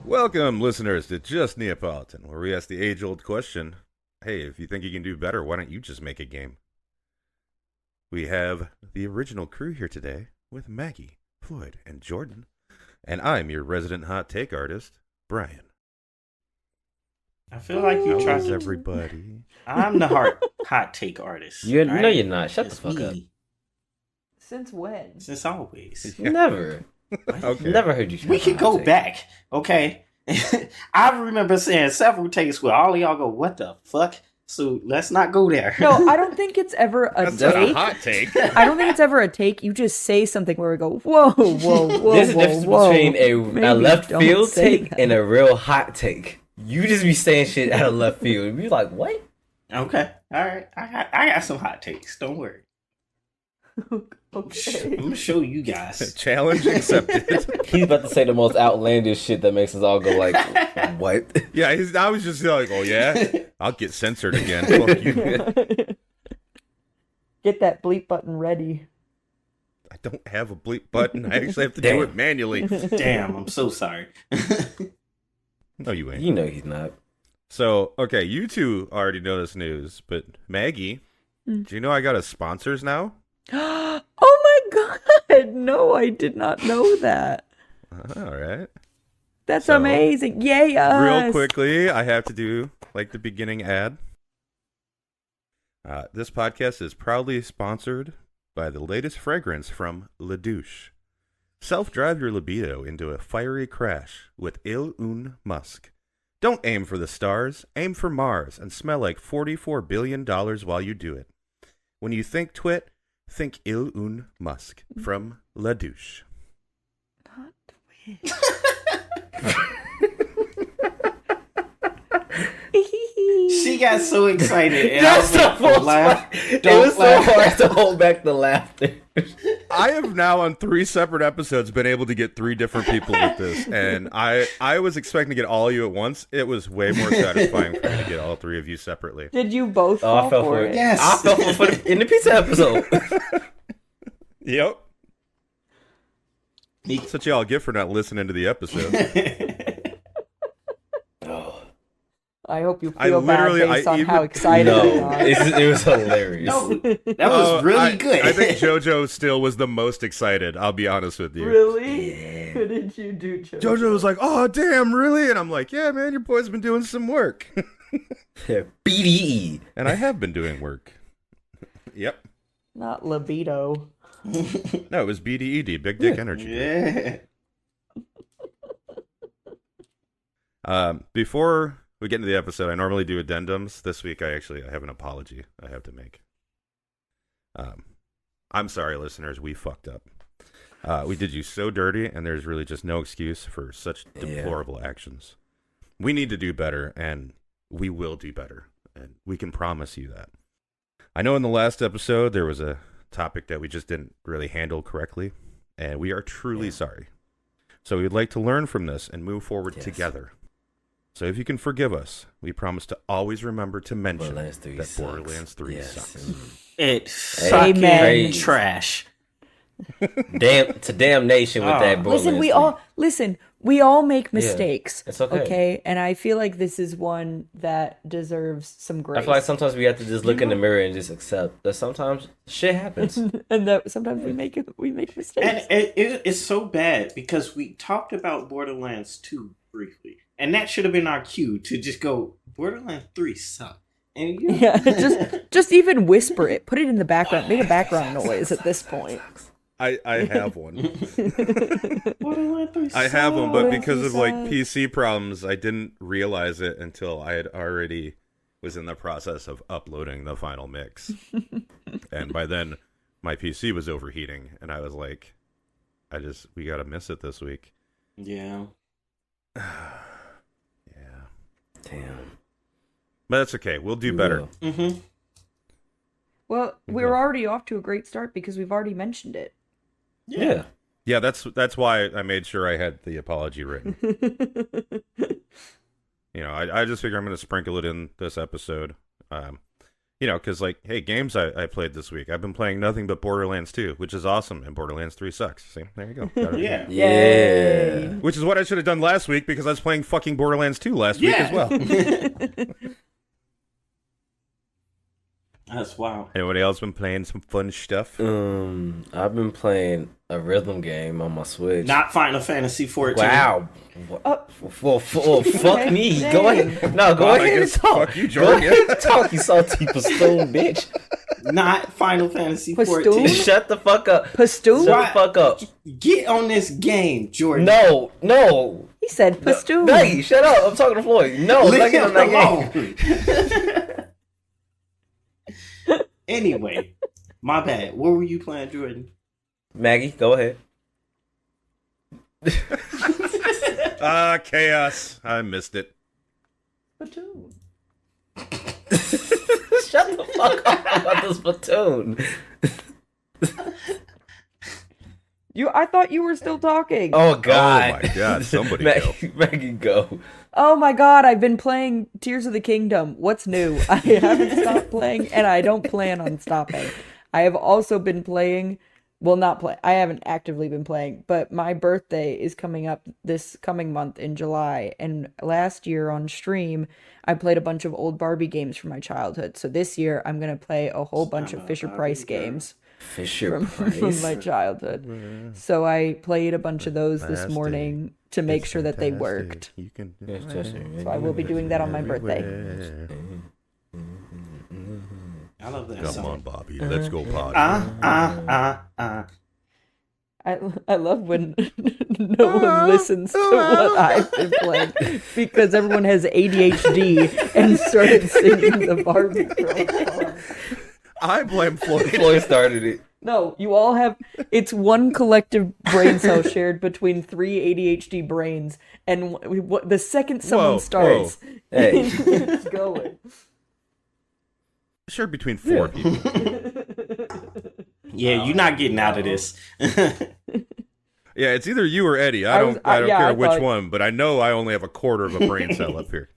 Welcome, listeners, to Just Neapolitan, where we ask the age-old question, hey, if you think you can do better, why don't you just make a game? We have the original crew here today with Maggie, Floyd, and Jordan. And I'm your resident hot take artist, Bryan. I feel like you tried to... everybody? I'm the hot take artist. No, right? you're not. Shut It's the fuck me. up. Since when? Since always. Yeah. Never. Okay. Never heard you. We can go back, okay? I remember saying several takes where all of y'all go, what the fuck? So let's not go there. No, I don't think it's ever a That's not a take. hot take. I don't think it's ever a take. You just say something where we go, whoa, whoa, whoa, There's a difference between a Maybe left don't field say take that. and a real hot take. You just be saying shit out of left field. You like, what? Okay, all right. I got some hot takes. Don't worry. Okay. I'm gonna show you guys. Challenge accepted. He's about to say the most outlandish shit that makes us all go like, what? Yeah, I was just like, oh yeah? I'll get censored again. Fuck you. Get that bleep button ready. I don't have a bleep button. I actually have to do it manually. Damn, I'm so sorry. No, you ain't. You know he's not. So, okay, you two already know this news, but Maggie, do you know I got a sponsors now? Oh my god! No, I did not know that. All right. That's So, amazing. Yay, us. Real quickly, I have to do like the beginning ad. This podcast is proudly sponsored by the latest fragrance from La Douche. Self-drive your libido into a fiery crash with Il Un Musk. Don't aim for the stars, aim for Mars, and smell like $44 billion while you do it. When you think twit, think Il Un Musk from La Douche. Not twit. She got so excited. And That's I the was like, most laugh. It Don't was so laugh. hard to hold back the laughter. I have now on 3 separate episodes been able to get 3 different people with this, and I was expecting to get all of you at once. It was way more satisfying for me to get all 3 of you separately. Did you both Oh, I fall fell for for it? it. Yes. I fell for it in the pizza episode. Yep. That's what y'all get for not listening to the episode. Oh. I hope you I feel bad literally- based I on even- how excited No, we are. it was hilarious. No, that was really good. I think JoJo still was the most excited, I'll be honest with you. Really? Yeah. What did you do, Jojo? JoJo was like, oh, damn, really? And I'm like, yeah, man, your boy's been doing some work. BDE. And I have been doing work. Yep. Not libido. No, it was BDED, Big Dick Energy. Yeah. Before we get into the episode, I normally do addendums. This week, I have an apology I have to make. I'm sorry, listeners. We fucked up. We did you so dirty, and there's really just no excuse for such deplorable actions. We need to do better, and we will do better, and we can promise you that. I know in the last episode, there was a topic that we just didn't really handle correctly, and we are truly sorry. So we'd like to learn from this and move forward together. So if you can forgive us, we promise to always remember to mention Borderlands 3 that sucks. Borderlands 3 sucks. It's Amen. fucking trash. Damnation with that. Listen, we all make mistakes. it's okay. And I feel like this is one that deserves some grace. I feel like sometimes we have to just look in the mirror and just accept that sometimes shit happens. and that sometimes we make mistakes. And it's so bad because we talked about Borderlands 2 briefly. And that should have been our cue to just go, Borderlands 3 sucked. And you... Yeah, just even whisper it. Put it in the background. Make a background noise at this point. I have one. Borderlands 3 I have one, but Borderlands because of like sucks. PC problems, I didn't realize it until I had already was in the process of uploading the final mix. And by then, my PC was overheating, and I was like, we gotta miss it this week. Yeah. Yeah. Damn. But that's okay. We'll do better. Mm-hmm. Well, we're already off to a great start because we've already mentioned it. Yeah. Yeah, that's why I made sure I had the apology written. You know, I just figure I'm going to sprinkle it in this episode. You know, because like, hey, games I played this week. I've been playing nothing but Borderlands 2, which is awesome, and Borderlands 3 sucks. See, there you go. Got it. Yeah. Yeah. Which is what I should have done last week because I was playing fucking Borderlands 2 last week as well. That's wild. Anybody else been playing some fun stuff? I've been playing a rhythm game on my Switch. Not Final Fantasy 14. Wow. Well, fuck me. Dang. Go ahead. No, go Well, I ahead and guess talk. fuck you, Go Jordan. ahead and talk, you salty pastoon bitch. Not Final Fantasy Pastoon? 14. Shut the fuck up. Pastoon? Shut the fuck up. Get on this game, Jordan. No. He said Pastoon. Maggie, shut up. I'm talking to Floyd. No, Leave let's get on that him game. alone. Anyway, my bad. What were you playing, Jordan? Maggie, go ahead. Chaos. I missed it. Pastoon. Shut the fuck up about this platoon. I thought you were still talking. Oh god. Oh my god, somebody go. Maggie, go. Oh my god, I've been playing Tears of the Kingdom. What's new? I haven't stopped playing, and I don't plan on stopping. I have also been playing, I haven't actively been playing, but my birthday is coming up this coming month in July, and last year on stream, I played a bunch of old Barbie games from my childhood. So this year, I'm going to play a whole bunch of Fisher-Price games. From my childhood. So I played a bunch of those this morning to make sure that they worked. You can So I will be doing that on my birthday. I love that Come song. on, Bobby. Let's go party. I love when no one listens to what I've been playing because everyone has ADHD and started singing the Barbie girl song. I blame Floyd. Floyd started it. No, you all have. It's one collective brain cell shared between 3 ADHD brains, and the second someone Whoa, starts, Hey. it's going. Shared between 4 people. Yeah, you're not getting out of this. Yeah, it's either you or Eddie. I don't care I which thought- one, but I know I only have a quarter of a brain cell up here.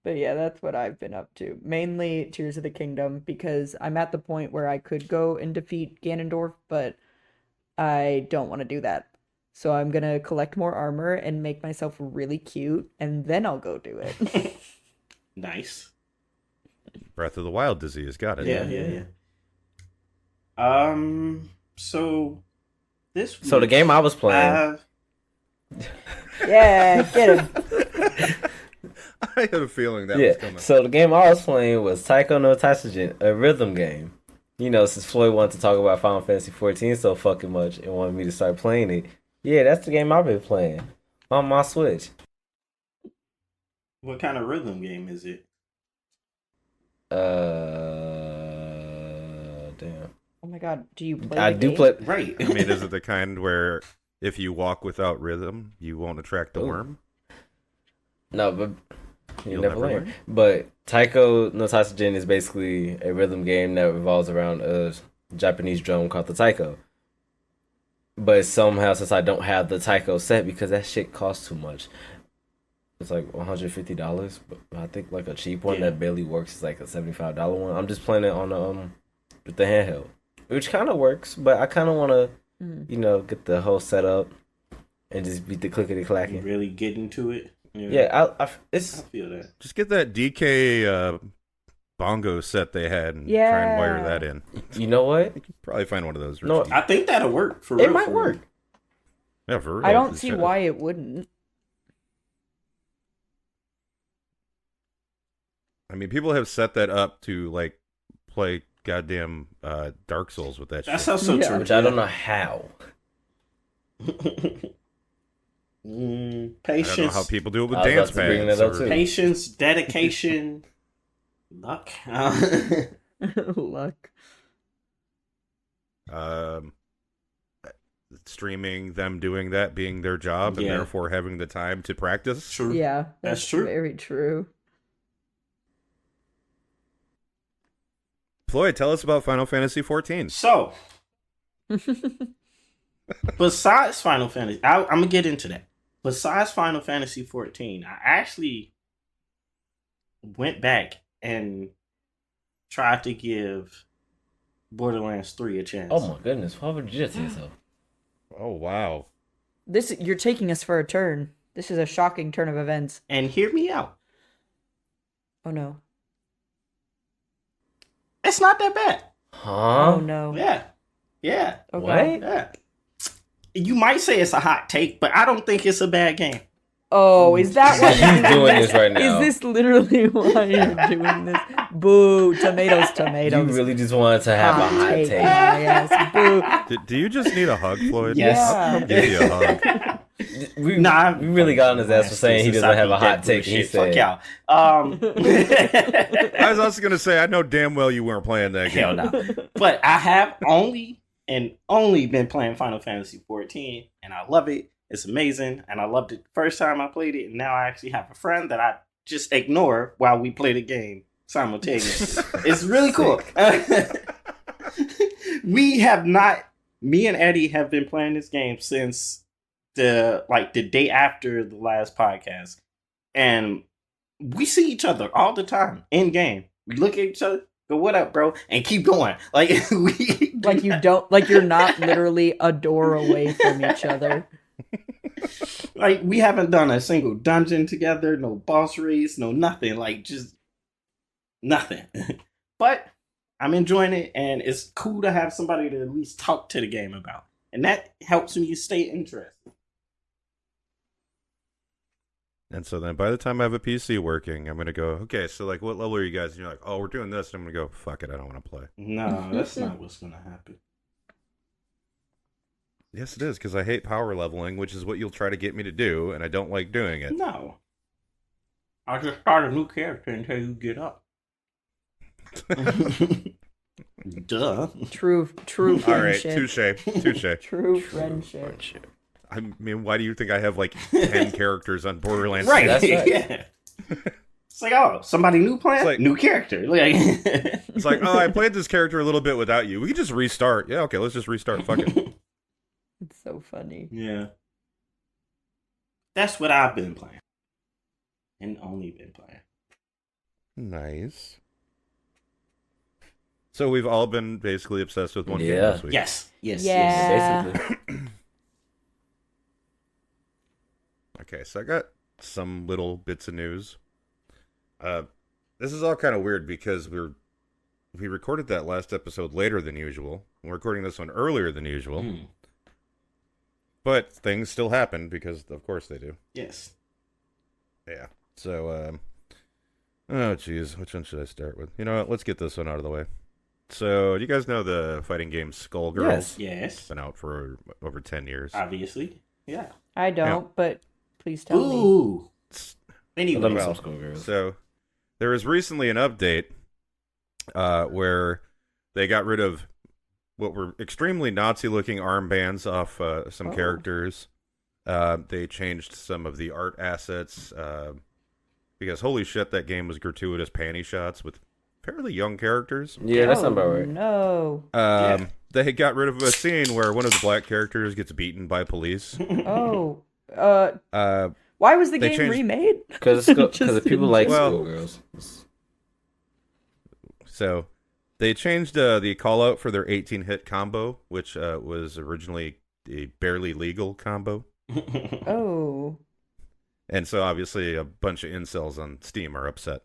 But yeah, that's what I've been up to. Mainly Tears of the Kingdom, because I'm at the point where I could go and defeat Ganondorf, but I don't want to do that. So I'm going to collect more armor and make myself really cute, and then I'll go do it. Nice. Breath of the Wild disease. Got it. Yeah. So this week, So the game I was playing. Yeah, get him. I had a feeling that was coming. So the game I was playing was Taiko no Tatsujin, a rhythm game. You know, since Floyd wanted to talk about Final Fantasy 14 so fucking much and wanted me to start playing it. Yeah, that's the game I've been playing on my Switch. What kind of rhythm game is it? Damn. Oh my god, do you play I the do game? play. Right. I mean, is it the kind where if you walk without rhythm, you won't attract the Ooh. worm? No, but You'll never never learn. learn. But Taiko no Tatsujin is basically a rhythm game that revolves around a Japanese drum called the taiko. But somehow, since I don't have the taiko set, because that shit costs too much, it's like $150. But I think like a cheap one that barely works is like a $75 one. I'm just playing it on with the handheld, which kind of works. But I kind of want to, get the whole setup and just beat the clickety You clacking. really get into it. Yeah, I I feel that. Just get that DK bongo set they had and try and wire that in. You know what? You can probably find one of those. No, I think that'll work for real. It might for work. real. Yeah, for real. I don't It's see just- why it wouldn't. I mean, people have set that up to like play goddamn Dark Souls with that That's shit. also Yeah. true. Which I don't know how. I don't know Patience, how people do it with I was dance about to bring pads. that up, or- too. patience, dedication, luck. Luck. Streaming them doing that being their job and Yeah. therefore having the time to practice. True. Yeah, That's true. Very true. Floyd, tell us about Final Fantasy 14. So, besides Final Fantasy, I'm gonna get into that. Besides Final Fantasy 14, I actually went back and tried to give Borderlands 3 a chance. Oh my goodness, why would you do that to yourself? Oh wow. You're taking us for a turn. This is a shocking turn of events. And hear me out. Oh no. It's not that bad. Huh? Oh no. Yeah. Yeah. Okay. What? Yeah. You might say it's a hot take, but I don't think it's a bad game. Oh, is that why You're you're doing this right now. Is this literally why you're doing this? Boo! Tomatoes, You tomatoes. really just wanted to have a hot take. Yes, boo. Do you just need a hug, Floyd? Yes. I'll give you a hug. We Nah, we really got on his ass for saying he doesn't have a hot take. He Fuck said, y'all. I was also gonna say I know damn well you weren't playing that game. Hell no. But I have only been playing Final Fantasy 14, and I love it. It's amazing, and I loved it the first time I played it, and now I actually have a friend that I just ignore while we play the game simultaneously. It's really cool. Me and Eddie have been playing this game since the day after the last podcast, and we see each other all the time in game. We look at each other, go, "What up, bro?" and keep going. Like You're not literally a door away from each other. Like, we haven't done a single dungeon together, no boss race, no nothing. Like, just nothing. But I'm enjoying it, and it's cool to have somebody to at least talk to the game about. And that helps me stay interested. And so then by the time I have a PC working, I'm going to go, okay, so like what level are you guys? And you're like, oh, we're doing this. And I'm going to go, fuck it, I don't want to play. No, that's not what's going to happen. Yes, it is, because I hate power leveling, which is what you'll try to get me to do, and I don't like doing it. No. I'll just start a new character until you get up. Duh. True All right, friendship. touche. True friendship. I mean, why do you think I have like 10 characters on Borderlands? Right, That's right. yeah. It's like, oh, somebody new playing? It's like- new character. Like, It's like, oh, I played this character a little bit without you. We can just restart. Yeah, okay, let's just restart. Fuck it. It's so funny. yeah. That's what I've been playing. And only been playing. Nice. So we've all been basically obsessed with one game Yeah. this week. Yes. Yes. Yeah. basically. Okay, so I got some little bits of news. This is all kind of weird because we recorded that last episode later than usual. We're recording this one earlier than usual. Mm. But things still happen because, of course, they do. Yes. Yeah. So, oh, geez. Which one should I start with? You know what? Let's get this one out of the way. So, do you guys know the fighting game Skullgirls? Yes. Yes. It's been out for over 10 years. Obviously. Yeah. I don't, but please tell me. Ooh. I Anyway. love Well, some schoolgirls. So, there was recently an update where they got rid of what were extremely Nazi-looking armbands off some characters. They changed some of the art assets because, holy shit, that game was gratuitous panty shots with fairly young characters. Yeah, that's not about Oh, right. No. They got rid of a scene where one of the black characters gets beaten by police. Oh. Uh, Why was the They game changed- remade? Because Just people in like Well- schoolgirls. so they changed the call out for their 18-hit combo, which was originally a barely legal combo. Oh. And so obviously a bunch of incels on Steam are upset.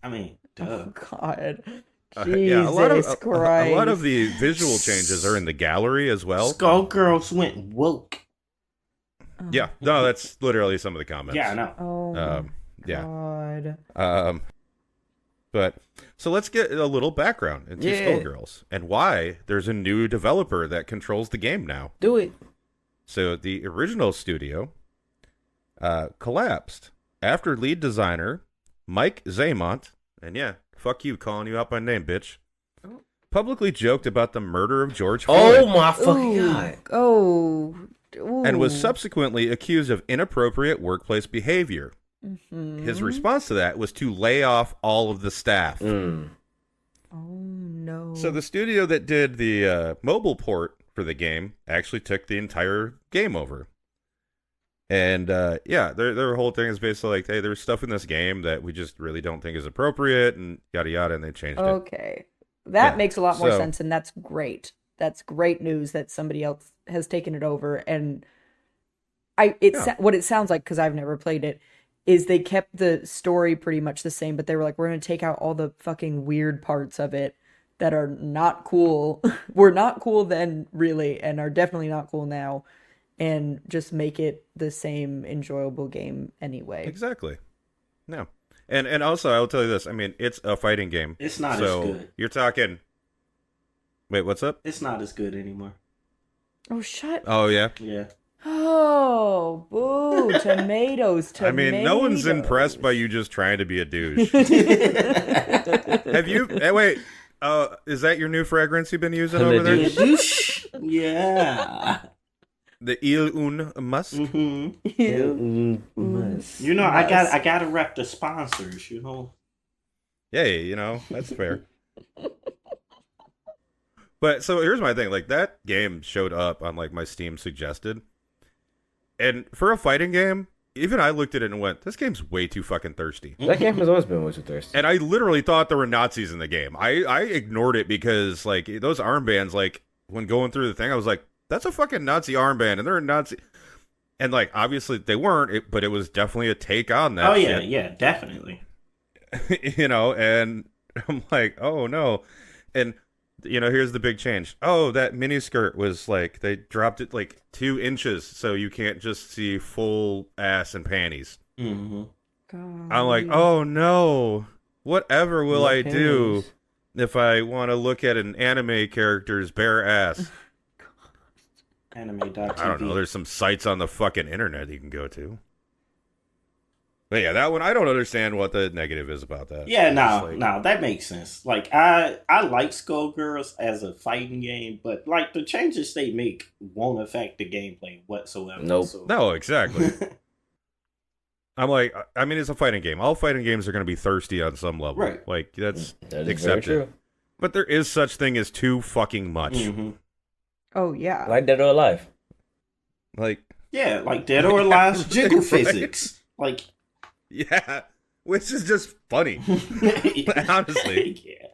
I mean, duh. Oh God. Yeah, a lot Christ. of the visual changes are in the gallery as well. Skullgirls went woke. Oh, Yeah, no, that's literally some of the comments. Yeah, I know. Oh. Yeah. God. But so let's get a little background into Yeah. Skullgirls and why there's a new developer that controls the game now. Do it. So the original studio collapsed after lead designer Mike Zaymont, and yeah, fuck you calling you out by name, bitch, publicly joked about the murder of George Floyd. Oh my fucking Ooh. god. Oh. And was Ooh. subsequently accused of inappropriate workplace behavior. Mhm. His response to that was to lay off all of the staff. Mm. Oh no. So the studio that did the mobile port for the game actually took the entire game over. And yeah, their whole thing is basically like, hey, there's stuff in this game that we just really don't think is appropriate, and yada yada, and they changed it. Okay. That Yeah, makes a lot more so- sense, and that's great. That's great news that somebody else has taken it over. And what it sounds like, because I've never played it, is they kept the story pretty much the same, but they were like, we're going to take out all the fucking weird parts of it that are not cool. Were not cool then, really, and are definitely not cool now, and just make it the same enjoyable game anyway. Exactly. No. And also, I will tell you this. I mean, it's a fighting game. It's not so as good. You're talking... Wait, what's up? It's not as good anymore. Oh, shut Oh, yeah? Yeah. Oh, boo. Tomatoes. I mean, no one's impressed by you just trying to be a douche. Have you... Hey, wait. Is that your new fragrance you've been using over there? Yeah. The Il Un Musk? Mm-hmm. You know, I gotta rep the sponsors, you know. Yeah, you know, that's fair. But so here's my thing, like that game showed up on like my Steam suggested. And for a fighting game, even I looked at it and went, this game's way too fucking thirsty. That game has always been way too thirsty. And I literally thought there were Nazis in the game. I ignored it because like those armbands, like when going through the thing, I was like, that's a fucking Nazi armband and they're a Nazi. And like, obviously they weren't, but it was definitely a take on that shit. Yeah, definitely. You know, and I'm like, oh no. And you know, here's the big change. Oh, that miniskirt was like, they dropped it like 2 inches so you can't just see full ass and panties. Mm-hmm. I'm like, oh no. Whatever will I do if I want to look at an anime character's bare ass? Anime.tv. I don't know. There's some sites on the fucking internet you can go to. But yeah, that one, I don't understand what the negative is about that. Yeah, It's no, that makes sense. Like, I like Skullgirls as a fighting game, but like the changes they make won't affect the gameplay whatsoever. Nope. So. No, exactly. I'm like, I mean, it's a fighting game. All fighting games are going to be thirsty on some level. Right. Like, that's That is very accepted. true. But there is such thing as too fucking much. Mm-hmm. Oh, yeah. Like Dead or Alive. Like, Yeah, like Dead or Alive's jiggle Right. physics. Like, yeah, which is just funny. Honestly. Yeah.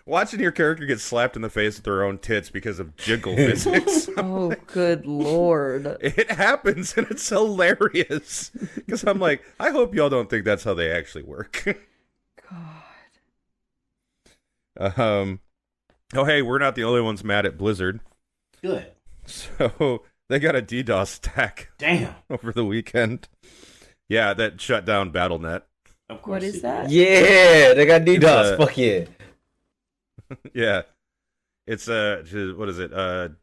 Watching your character get slapped in the face with their own tits because of jiggle physics. Oh, good lord. It happens and it's hilarious. Because I'm like, I hope y'all don't think that's how they actually work. God. Oh, hey, we're not the only ones mad at Blizzard. Good. So they got a DDoS attack Damn. over the weekend. Yeah, that shut down BattleNet. Of course What is it that? Yeah, they got DDoS. It's, Fuck yeah. Yeah. It's what is it?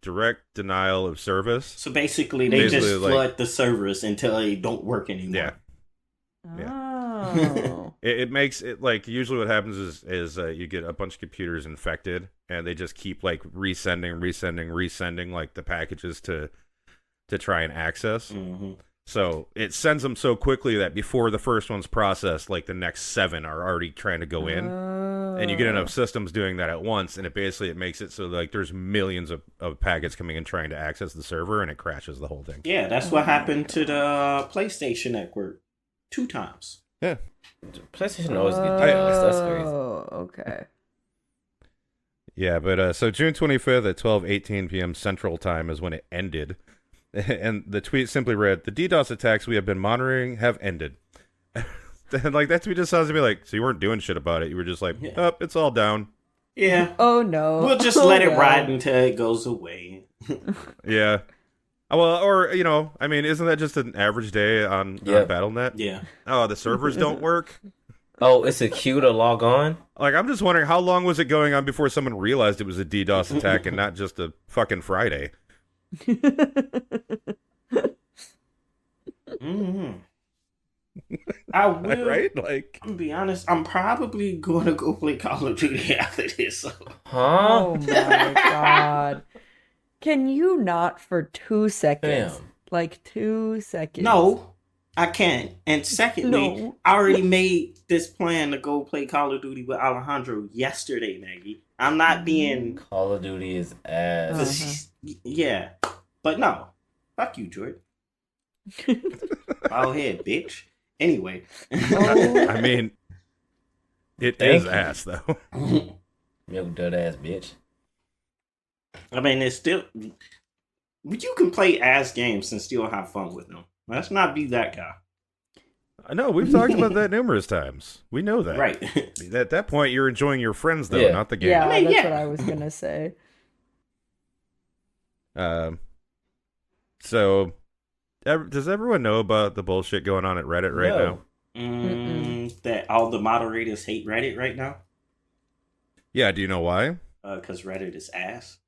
Direct denial of service. So basically, they Basically, just like- flood the servers until they don't work anymore. Yeah. Oh. It makes it like usually what happens is you get a bunch of computers infected and they just keep like resending like the packages to try and access. Mm-hmm. So it sends them so quickly that before the first one's processed, like the next 7 are already trying to go in. And you get enough systems doing that at once, and it makes it so like there's millions of packets coming in trying to access the server, and it crashes the whole thing. Yeah, that's what happened to the PlayStation Network 2 times. Yeah. PlayStation always get DDoS. That's crazy. Oh, okay. Yeah, but so June 25th at 12:18 p.m. Central Time is when it ended. And the tweet simply read, "The DDoS attacks we have been monitoring have ended." And like that tweet just sounds to me like, so you weren't doing shit about it. You were just like, Yeah. oh, it's all down. Yeah. Oh, no. We'll just Oh, let it no. ride until it goes away. Yeah. Well, or, you know, I mean, isn't that just an average day on BattleNet? Yeah. Oh, the servers don't work? Oh, it's a queue to log on? Like, I'm just wondering, how long was it going on before someone realized it was a DDoS attack and not just a fucking Friday? Mm-hmm. I will. Right? Like, I'm gonna be honest. I'm probably going to go play Call of Duty after this. So. Huh? Oh, my God. Can you not for 2 seconds? Damn. Like 2 seconds. No, I can't. And secondly, No. I already made this plan to go play Call of Duty with Alejandro yesterday, Maggie. I'm not being. Call of Duty is ass. Yeah. But no. Fuck you, Jordan. Bald head, bitch. Anyway. Oh. I mean, it Thank is you. ass though. Yo, dead ass bitch. I mean, it's still. You can play ass games and still have fun with them. Let's not be that guy. I know we've talked about that numerous times. We know that. Right. At that point, you're enjoying your friends though, Yeah. not the game. Yeah, I mean, that's yeah. what I was gonna say. So, does everyone know about the bullshit going on at Reddit right No. now? That all the moderators hate Reddit right now? Yeah, do you know why? Because Reddit is ass.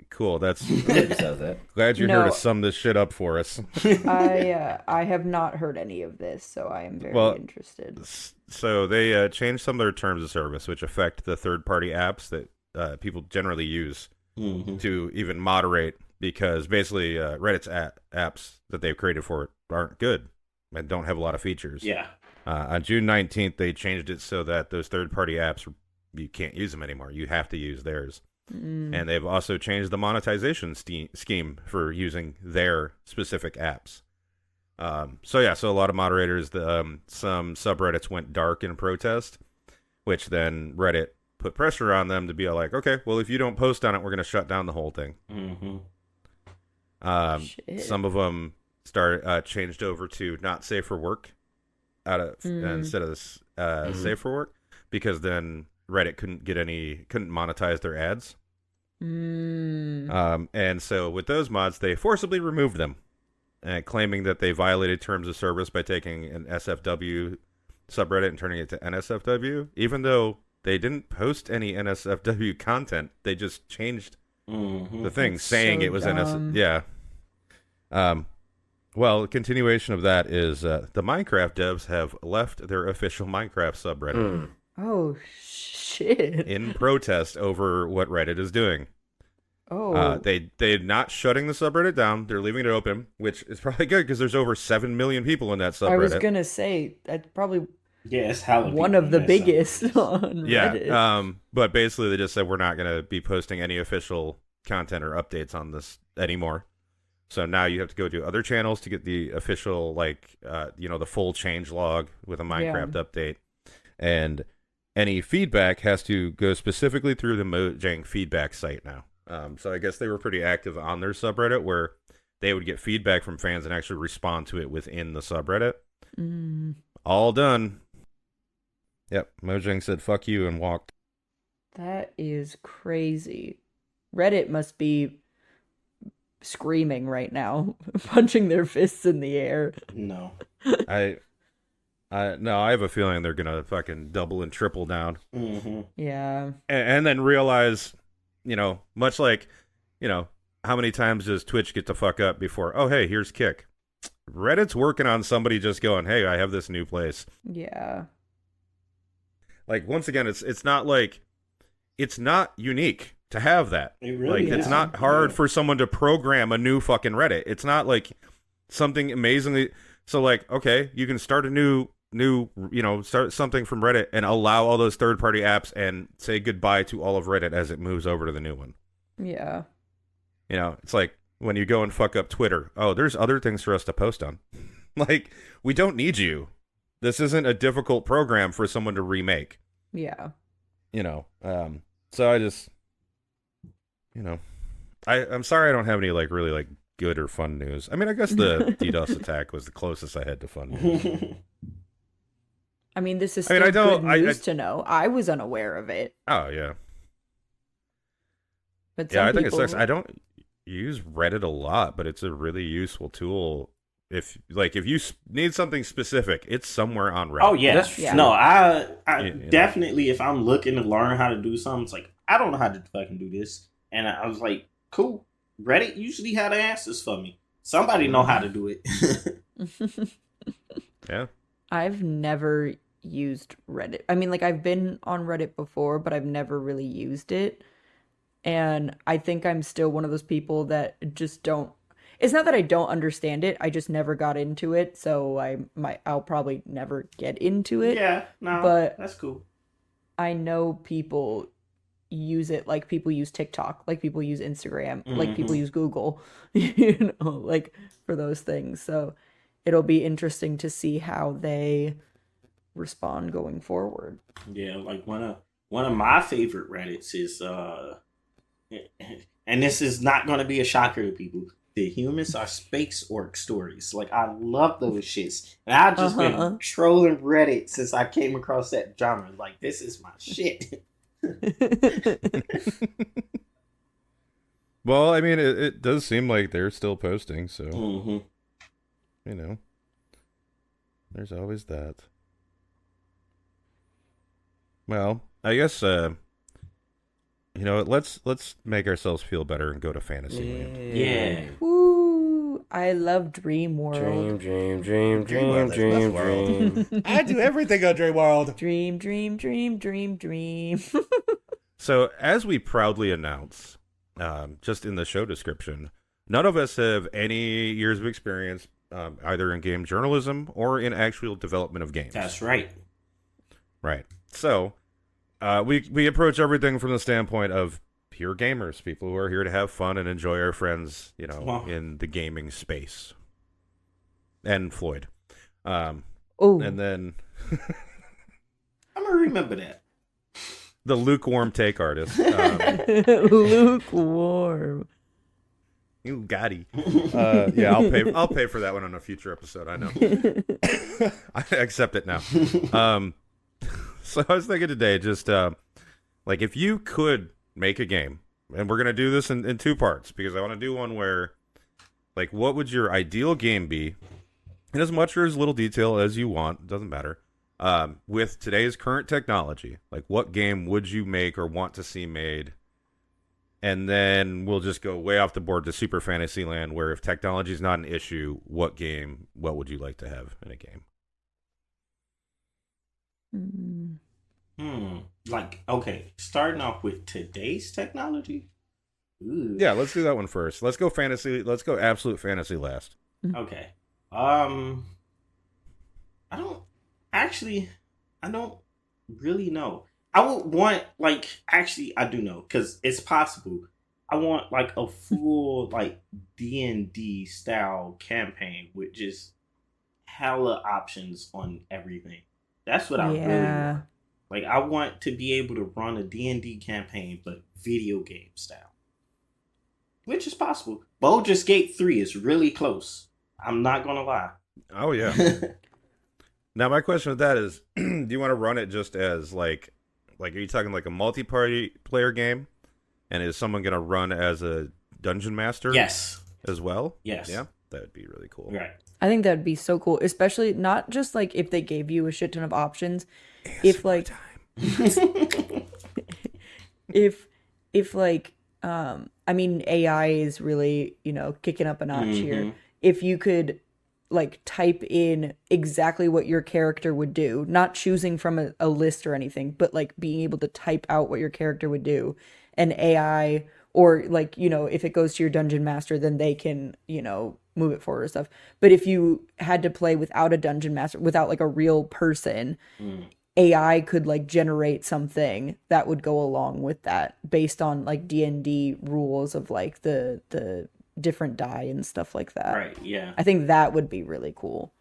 Cool, that's Besides that. glad you're here No. to sum this shit up for us. I have not heard any of this, so I am very Well, interested. So they changed some of their terms of service, which affect the third-party apps that people generally use Mm-hmm. to even moderate, because basically Reddit's apps that they've created for it aren't good and don't have a lot of features. Yeah. On June 19th, they changed it so that those third-party apps, you can't use them anymore. You have to use theirs. And they've also changed the monetization scheme for using their specific apps. So a lot of moderators, some subreddits went dark in protest, which then Reddit put pressure on them to be like, okay, well, if you don't post on it, we're going to shut down the whole thing. Mm-hmm. Shit. Some of them changed over to not safe for work instead of this safe for work, because then Reddit couldn't monetize their ads. And so with those mods, they forcibly removed them, claiming that they violated terms of service by taking an SFW subreddit and turning it to NSFW, even though they didn't post any NSFW content. They just changed Mm-hmm. the thing, That's saying so it was dumb. NS. Yeah. Well, the continuation of that is the Minecraft devs have left their official Minecraft subreddit Oh shit. in protest over what Reddit is doing. Oh. They're not shutting the subreddit down. They're leaving it open, which is probably good because there's over 7 million people in that subreddit. I was gonna say that's probably Yeah, it's hella one people of the in that biggest subreddit. on Yeah. Reddit. But basically they just said we're not going to be posting any official content or updates on this anymore. So now you have to go to other channels to get the official, the full change log with a Minecraft update. And any feedback has to go specifically through the Mojang feedback site now. So I guess they were pretty active on their subreddit, where they would get feedback from fans and actually respond to it within the subreddit. All done. Yep, Mojang said fuck you and walked. That is crazy. Reddit must be screaming right now, punching their fists in the air. No. I have a feeling they're gonna fucking double and triple down, Mm-hmm. Yeah. and then realize, much like, how many times does Twitch get to fuck up before? Oh, hey, here's Kick. Reddit's working on somebody just going, hey, I have this new place. Yeah. Like, once again, it's not like, it's not unique to have that. It really It's is. not hard Yeah. for someone to program a new fucking Reddit. It's not like something amazingly. So, like, okay, you can start a new, start something from Reddit and allow all those third-party apps and say goodbye to all of Reddit as it moves over to the new one. Yeah. It's like when you go and fuck up Twitter. Oh, there's other things for us to post on. Like, we don't need you. This isn't a difficult program for someone to remake. Yeah. So I just, I'm sorry I don't have any, really, good or fun news. I mean, I guess the DDoS attack was the closest I had to fun news. I mean, this is I mean, still I don't- good news to know. I was unaware of it. Oh, yeah. But Yeah, some I think people, it sucks. I don't use Reddit a lot, but it's a really useful tool. If you need something specific, it's somewhere on Reddit. Oh yeah. That's Yeah. No, I Yeah. definitely, if I'm looking to learn how to do something, it's like, I don't know how to fucking do this, and I was like, cool. Reddit usually had answers for me. Somebody know how to do it. Yeah. I've never used Reddit. I mean, I've been on Reddit before, but I've never really used it. And I think I'm still one of those people that just don't. It's not that I don't understand it. I just never got into it, so I'll probably never get into it. Yeah, no, But- that's cool. I know people use it like people use TikTok, like people use Instagram, like people Mhm. use Google, like for those things. So it'll be interesting to see how they respond going forward. Yeah, like one of my favorite Reddits is and this is not gonna be a shocker to people. The humans are space orc stories. Like I love those shits. And I've just been trolling Reddit since I came across that genre. Like this is my shit. Well, I mean, it does seem like they're still posting, so Mm-hmm. you know, there's always that. Well, I guess you know, let's make ourselves feel better and go to Fantasyland. Yeah. Woo! I love Dream World. Dream. I do everything on Dream World. Dream. So, as we proudly announce, just in the show description, none of us have any years of experience either in game journalism or in actual development of games. That's right. Right. So, we approach everything from the standpoint of pure gamers, people who are here to have fun and enjoy our friends, you know, Wow. in the gaming space. And Floyd. Oh, And then I'm gonna remember that. the lukewarm take artist. lukewarm. You got it. Yeah, I'll pay for that one on a future episode. I know. I accept it now. So I was thinking today, just like if you could make a game, and we're gonna do this in two parts because I want to do one where, like, what would your ideal game be, in as much or as little detail as you want, doesn't matter. With today's current technology, like what game would you make or want to see made? And then we'll just go way off the board to Super Fantasyland, where if technology is not an issue, what would you like to have in a game? Like, okay, starting off with today's technology. Ooh. Yeah, let's do that one first. Let's go fantasy. Let's go absolute fantasy last. Okay. I don't really know. I would want, like, actually I do know because it's possible. I want like a full like D&D style campaign with just hella options on everything. That's what I really want. Like I want to be able to run a D&D campaign but video game style. Which is possible. Baldur's Gate 3 is really close. I'm not gonna lie. Oh yeah. Now my question with that is, do you want to run it just as like are you talking like a multi-party player game, and is someone gonna run as a dungeon master? Yes. As well. Yes. Yeah, that would be really cool. Right. I think that would be so cool, especially not just like if they gave you a shit ton of options. If like if like I mean AI is really, you know, kicking up a notch here. If you could like type in exactly what your character would do, not choosing from a list or anything, but like being able to type out what your character would do, and AI, or like, you know, if it goes to your dungeon master, then they can, you know, move it forward and stuff. But if you had to play without a dungeon master, without like a real person, AI could like generate something that would go along with that based on like D&D rules of like the different die and stuff like that. Right, yeah. I think that would be really cool.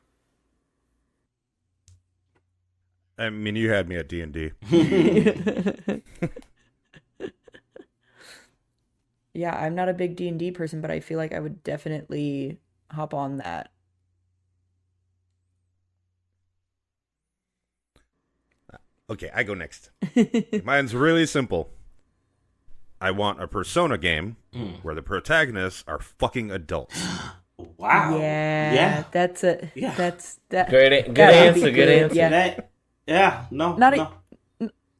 I mean, you had me at D&D. Yeah, I'm not a big D&D person, but I feel like I would definitely hop on that. Okay, I go next. Mine's really simple. I want a Persona game where the protagonists are fucking adults. Wow. Yeah. That's a Yeah. that's that Good that would answer. be Good answer. Yeah.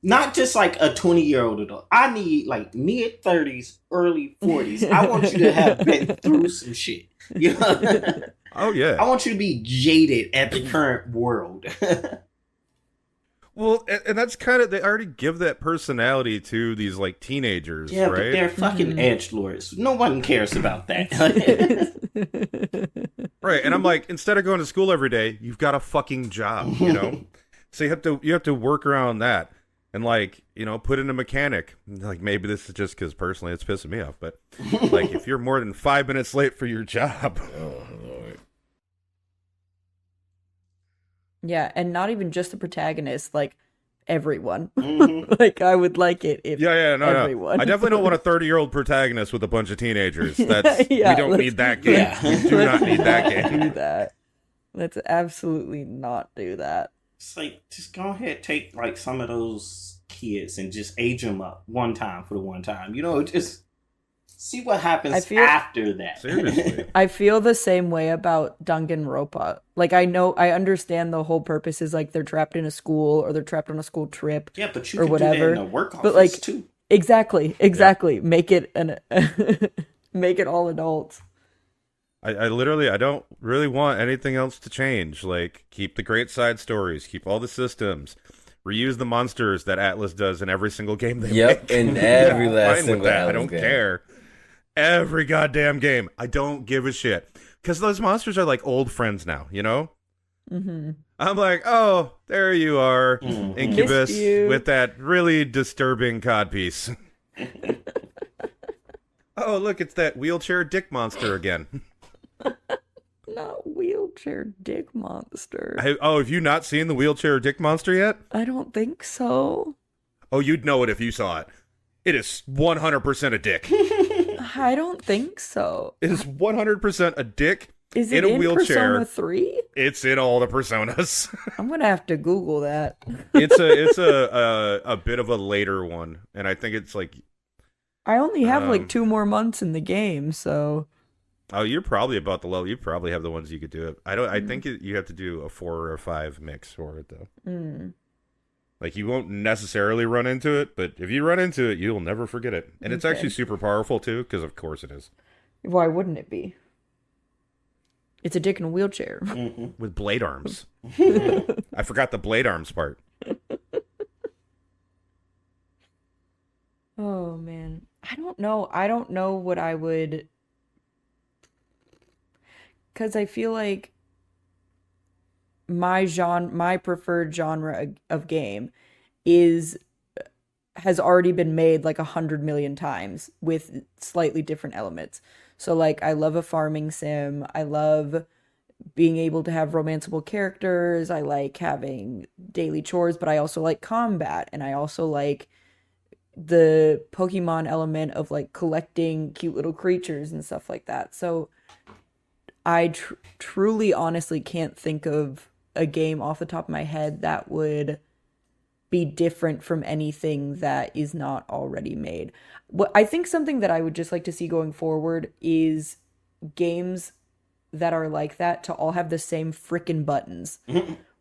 Not just like a 20-year-old adult. I need like mid 30s, early 40s. I want you to have been through some shit. You know? Oh yeah. I want you to be jaded at the current world. Well, and that's kind of, they already give that personality to these like teenagers, Yeah, right? but they're fucking edgelords. No one cares about that. Right, and I'm like, instead of going to school every day, you've got a fucking job, you know? So you have to work around that. and like, put in a mechanic. Like, maybe this is just because personally it's pissing me off, but like, if you're more than 5 minutes late for your job. Oh Lord. Yeah, and not even just the protagonist, like everyone. Mhm. Like I would like it if Yeah, no. everyone. I definitely don't want a 30-year-old protagonist with a bunch of teenagers. That's Yeah, we don't let's- need that game. yeah. We do not need that Let's game. do that. Let's absolutely not do that. It's like, just go ahead, take like some of those kids and just age them up one time for the one time. Just see what happens after that. Seriously. I feel the same way about Danganronpa. Like I understand the whole purpose is like they're trapped in a school or they're trapped on a school trip. Yeah, but you Or can whatever. do that in a work office But, like, too. Exactly. Make it make it all adults. I literally, I don't really want anything else to change. Like, keep the great side stories, keep all the systems, reuse the monsters that Atlas does in every single game they Yep, make. in every I'm last fine single with that. I Atlas don't game. care. Every goddamn game. I don't give a shit. Because those monsters are like old friends now, Mm-hmm. I'm like, oh, there you are, Mhm. Incubus, Missed you. with that really disturbing codpiece. Oh, look, it's that wheelchair dick monster again. Not wheelchair dick monster. Have you not seen the wheelchair dick monster yet? I don't think so. Oh, you'd know it if you saw it. It is 100% a dick. I don't think so. It is 100% a dick Is it in a in wheelchair. Persona 3? It's in all the personas. I'm gonna have to Google that. It's a bit of a later one, and I think it's like, I only have like 2 more months in the game, so oh, you're probably about the level. You probably have the ones you could do it. I think you have to do a 4 or a 5 mix for it though. mm. Like, you won't necessarily run into it, but if you run into it, you'll never forget it. And it's Okay. actually super powerful too, because of course it is. Why wouldn't it be? It's a dick in a wheelchair. Mhm. With blade arms. I forgot the blade arms part. Oh man. I don't know. I don't know what I would, cuz I feel like my preferred genre of game has already been made like 100 million times with slightly different elements. So like I love a farming sim. I love being able to have romanceable characters. I like having daily chores, but I also like combat, and I also like the Pokemon element of like collecting cute little creatures and stuff like that. So I truly honestly can't think of a game off the top of my head that would be different from anything that is not already made. What I think something that I would just like to see going forward is games that are like that to all have the same frickin' buttons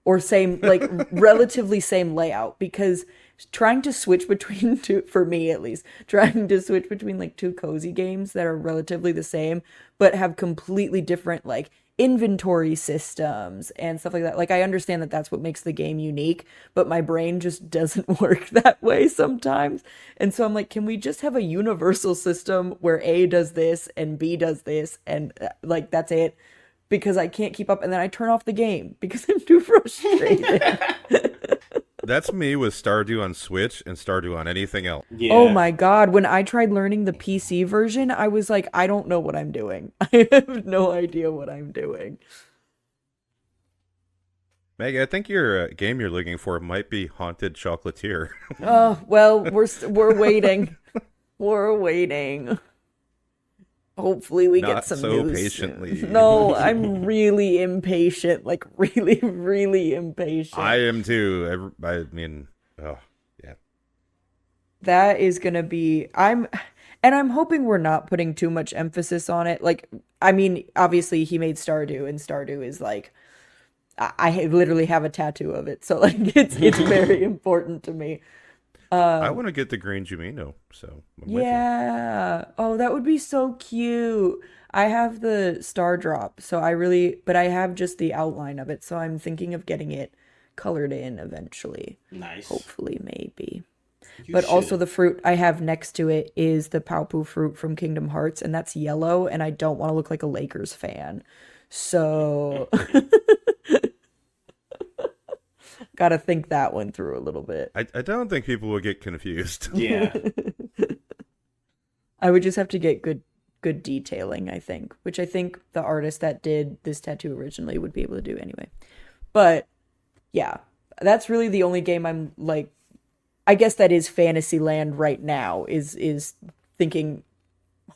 or same like relatively same layout, because trying to switch between two, for me at least, trying to switch between like two cozy games that are relatively the same but have completely different like inventory systems and stuff like that. Like I understand that that's what makes the game unique, but my brain just doesn't work that way sometimes. And so I'm like, can we just have a universal system where A does this and B does this and like that's it? Because I can't keep up, and then I turn off the game because I'm too frustrated. That's me with Stardew on Switch and Stardew on anything else. Yeah. Oh my god, when I tried learning the PC version, I was like, I don't know what I'm doing. I have no idea what I'm doing. Maggie, I think your game you're looking for might be Haunted Chocolatier. Oh, well, we're waiting. We're waiting. Hopefully we get Not some so news patiently. soon. No, I'm really impatient. Like really, really impatient. I am too. I mean, oh, yeah. That is gonna be I'm hoping we're not putting too much emphasis on it. Like, I mean, obviously he made Stardew, and Stardew is like I literally have a tattoo of it, so like it's very important to me. I want to get the Green Jumino, so I'm with you. Yeah. Oh, that would be so cute. I have the Star Drop, but I have just the outline of it, so I'm thinking of getting it colored in eventually. Nice. Hopefully, maybe. You But also should. the fruit I have next to it is the Paupu fruit from Kingdom Hearts, and that's yellow, and I don't want to look like a Lakers fan. So gotta think that one through a little bit. I don't think people will get confused. Yeah. I would just have to get good detailing, I think, which I think the artist that did this tattoo originally would be able to do anyway. But yeah, that's really the only game I'm like, I guess that is Fantasyland right now, is thinking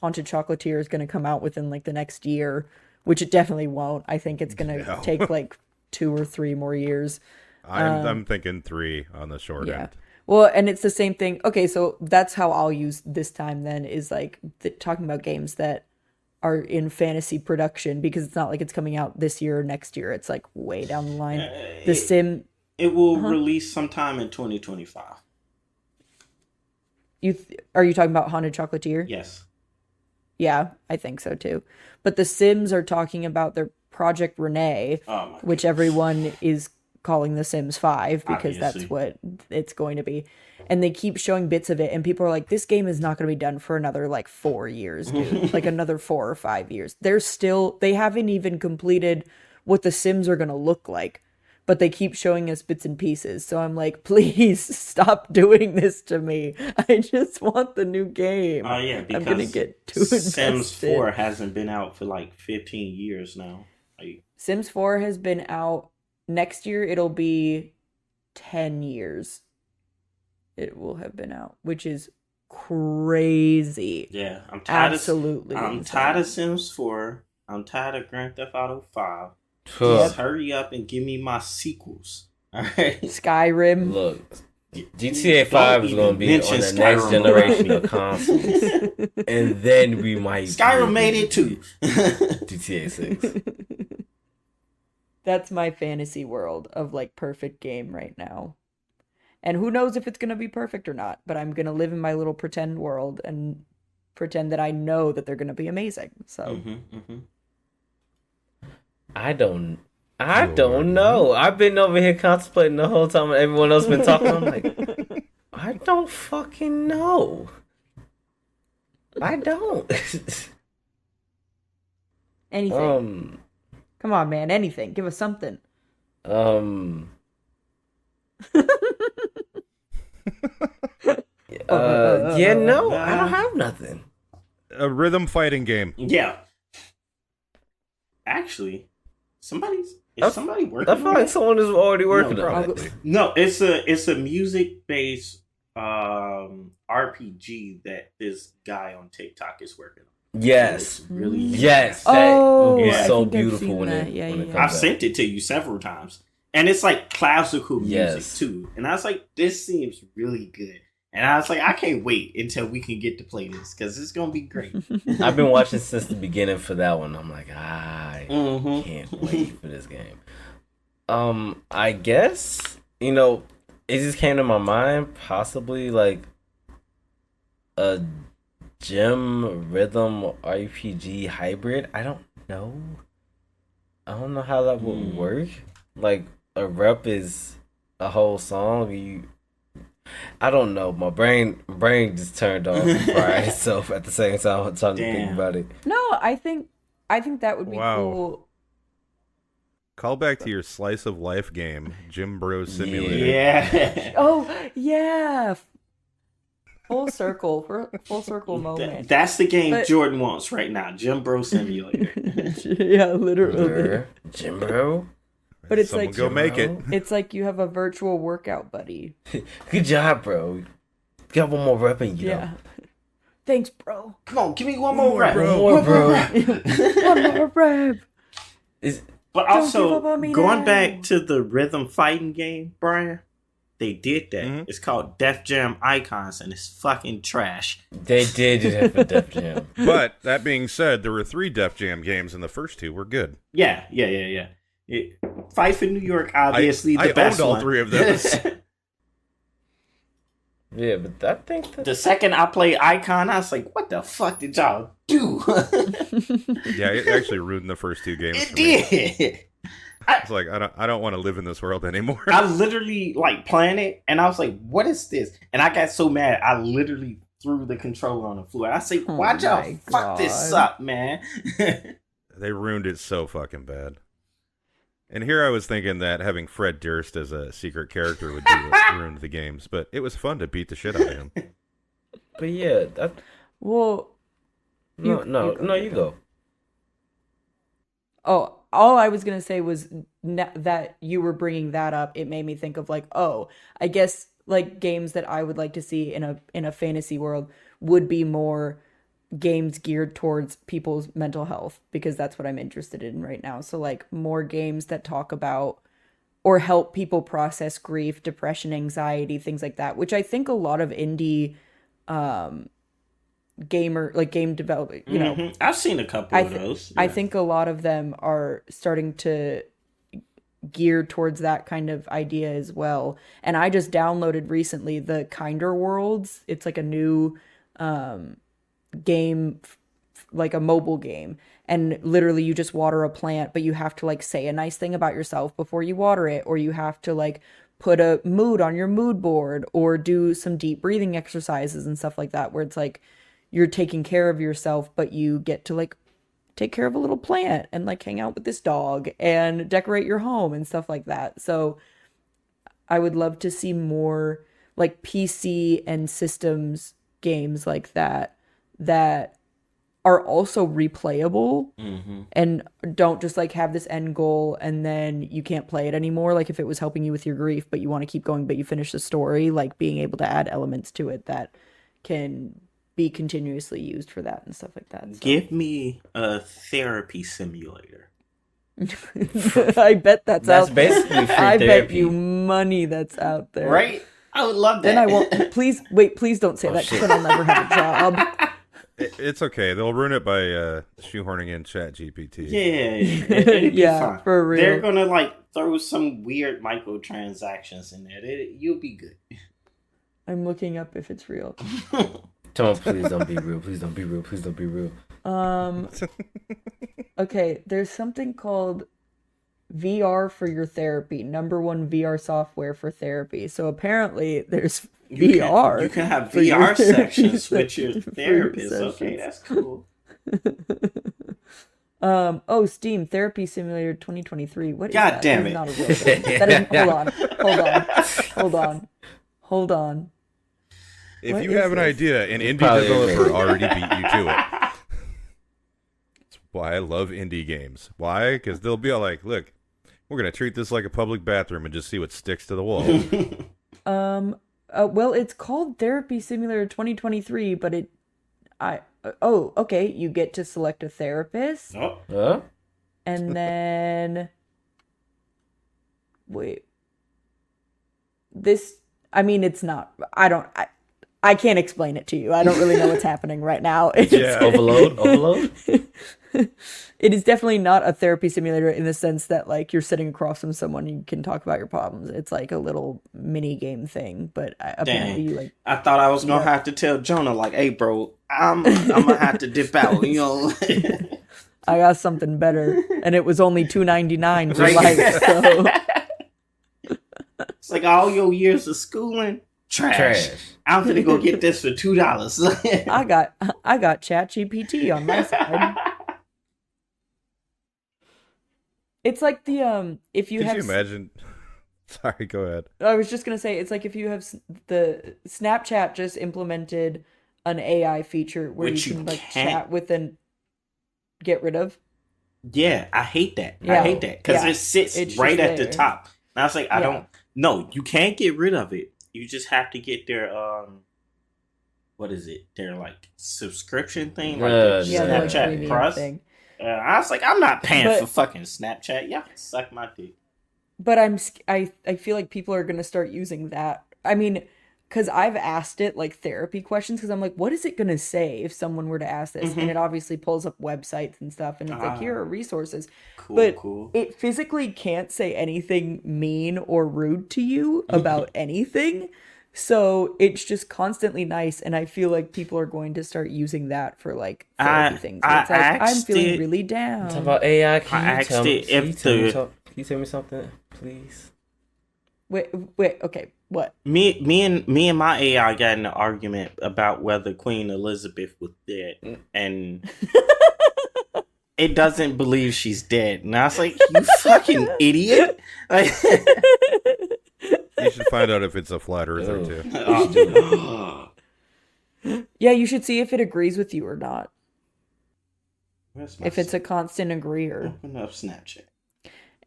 Haunted Chocolatier is going to come out within like the next year, which it definitely won't. I think it's going to take like 2 or 3 more years. I'm thinking 3 on the short end. Well, and it's the same thing. Okay, so that's how I'll use this time then, is like talking about games that are in fantasy production, because it's not like it's coming out this year or next year. It's like way down the line. It will release sometime in 2025. Are you talking about Haunted Chocolatier? Yes. Yeah, I think so too. But the Sims are talking about their Project Renee, which everyone is calling The Sims 5 because that's what it's going to be. And they keep showing bits of it, and people are like, this game is not going to be done for another like 4 years, dude. Like another 4 or 5 years. They haven't even completed what the Sims are going to look like, but they keep showing us bits and pieces. So I'm like, please stop doing this to me. I just want the new game. Oh yeah, because I'm going to get too invested. Sims 4 hasn't been out for like 15 years now. Sims 4 has been out. Next year, it'll be 10 years. It will have been out, which is crazy. Yeah, I'm tired. Absolutely. I'm tired of Sims 4. I'm tired of Grand Theft Auto 5. Just hurry up and give me my sequels. All right. Skyrim. Look, GTA 5 is going to be on the next generation of consoles. And then we might... Skyrim made it too. GTA 6. That's my fantasy world of like perfect game right now. And who knows if it's going to be perfect or not, but I'm going to live in my little pretend world and pretend that I know that they're going to be amazing. So I don't know. I've been over here contemplating the whole time, and everyone else been talking. I'm like, I don't fucking know. I don't. Anything. Come on, man. Anything. Give us something. Yeah, no, I don't have nothing. A rhythm fighting game. Yeah. Actually, somebody working I feel like someone is already working on it. No, it's a music based RPG that this guy on TikTok is working on. Yes. It's really yes. That will be I so think I've beautiful seen when that. it, Yeah, when it yeah. comes I've out. sent it to you several times. And it's like classical music Yes. too. And I was like, this seems really good. And I was like, I can't wait until we can get to play this because it's gonna be great. I've been watching since the beginning for that one. I'm like, I can't wait for this game. I guess, it just came to my mind, possibly like a gym rhythm RPG hybrid. I don't know how that would work. Like a rep is a whole song. I don't know. My brain just turned off by itself at the same time. I'm trying to think about it. No, I think that would be cool. Call back to your slice of life game, Gym Bro Simulator. Yeah. Oh yeah. Full circle moment. That's the game Jordan wants right now. Gym Bro Simulator. Yeah, literally. Gym Bro. But it's Someone like go make it. It's like you have a virtual workout buddy. Good job, bro. Got one more rep in you. Yeah. Thanks, bro. Come on, give me one more rep. One more, bro. One more rep. But also, going back to the rhythm fighting game, Bryan, they did that. Mm-hmm. It's called Def Jam Icons, and it's fucking trash. They did it for Def Jam. But that being said, there were 3 Def Jam games, and the first 2 were good. Yeah. Fight for New York, obviously the best owned all one. 3 of those. Yeah, but I think the second I played Icon, I was like, "What the fuck did y'all do?" Yeah, it actually ruined the first 2 games. It did. It's like I don't want to live in this world anymore. I literally like playing it, and I was like, "What is this?" And I got so mad, I literally threw the controller on the floor. I say, "Why'd y'all fuck this up, man?" They ruined it so fucking bad. And here I was thinking that having Fred Durst as a secret character would be what ruined the games, but it was fun to beat the shit out of him. But yeah, Well, you go. oh, all I was gonna say was that you were bringing that up. It made me think of like, oh, I guess like games that I would like to see in a fantasy world would be more games geared towards people's mental health, because that's what I'm interested in right now. So like more games that talk about or help people process grief, depression, anxiety, things like that, which I think a lot of indie game development, I've seen a couple of those. I think a lot of them are starting to gear towards that kind of idea as well. And I just downloaded recently the Kinder Worlds. It's like a new game, like a mobile game, and literally you just water a plant, but you have to like say a nice thing about yourself before you water it, or you have to like put a mood on your mood board, or do some deep breathing exercises and stuff like that, where it's like you're taking care of yourself, but you get to like take care of a little plant and like hang out with this dog and decorate your home and stuff like that. So I would love to see more like PC and systems games like that are also replayable and don't just like have this end goal and then you can't play it anymore. Like if it was helping you with your grief, but you want to keep going, but you finish the story, like being able to add elements to it that can be continuously used for that and stuff like that. So. Give me a therapy simulator. I bet that's out there. Basically free I therapy. bet you money that's out there. Right? I would love that. Then I won't. Please don't say that, because then I'll never have a job. It's okay. They'll ruin it by shoehorning in ChatGPT. Yeah, it'd be Yeah, fine. for real. They're gonna like throw some weird microtransactions in there. You'll be good. I'm looking up if it's real. Tom, please don't be real. Please don't be real. Please don't be real. Okay, there's something called VR for your therapy. #1 VR software for therapy. So apparently there's VR. You can have for your VR therapy sections with your therapist. Okay, that's cool. Steam Therapy Simulator 2023. What is God that? damn That it. is not a real thing. That is, hold on. If What you is have an this? idea, an indie Probably developer amazing. already beat you to it. That's why I love indie games. Why? Because they'll be all like, look, we're going to treat this like a public bathroom and just see what sticks to the wall. Well, it's called Therapy Simulator 2023, but okay, you get to select a therapist, Oh, Huh? and then, wait, it's not, I can't explain it to you. I don't really know what's happening right now. Yeah. Overload. It is definitely not a therapy simulator in the sense that like you're sitting across from someone and you can talk about your problems. It's like a little mini game thing, but apparently you like. I thought I was gonna Yeah. have to tell Jonah like, "Hey, bro, I'm gonna have to dip out." You know. I got something better, and it was only $2.99 for Right. life. So It's like all your years of schooling, trash. I'm gonna go get this for $2. I got ChatGPT on my side. It's like the if you Could have. you imagine? Sorry, go ahead. I was just gonna say it's like if you have the Snapchat just implemented an AI feature where Which you you can like can't- chat with and get rid of. Yeah, I hate that. I Yeah. hate that because Yeah. it sits It's right just at the there. top. And I was like, I Yeah. don't. No, you can't get rid of it. You just have to get their what is it? Their like subscription thing, like the Yeah, the, like, Snapchat premium Plus. thing. I was like, I'm not paying But- for fucking Snapchat. Y'all can suck my dick. But I feel like people are gonna start using that. I mean, because I've asked it like therapy questions because I'm like, what is it gonna say if someone were to ask this? Mhm. And it obviously pulls up websites and stuff, and it's like, Ah. here are resources. Cool, But cool. it physically can't say anything mean or rude to you about anything. So it's just constantly nice, and I feel like people are going to start using that for like therapy things. Where it's I like, I'm asked feeling it- really Talk down. about AI. Can I you asked tell me? it if Can you tell me something, please? Wait, okay, what? Me and my AI got in an argument about whether Queen Elizabeth was dead, and it doesn't believe she's dead. And I was like, you fucking idiot. Like, You should find out if it's a flat earther Ew. too. oh, Yeah, you should see if it agrees with you or not. where's my If it's a constant agreeer. open up Snapchat.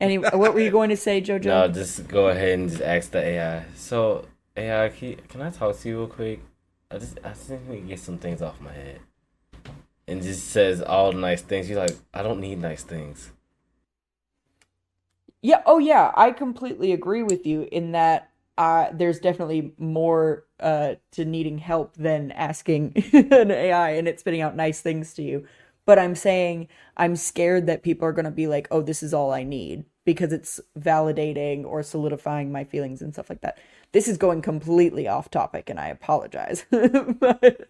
Anyway, what were you going to say, JoJo? No, just go ahead and just ask the AI. So, AI, can I talk to you real quick? I just need to get some things off my head. And just says all the nice things. You're like, I don't need nice things. Yeah, oh yeah, I completely agree with you in that there's definitely more to needing help than asking an AI and it spitting out nice things to you. But I'm saying I'm scared that people are going to be like, oh, this is all I need because it's validating or solidifying my feelings and stuff like that. This is going completely off topic and I apologize. but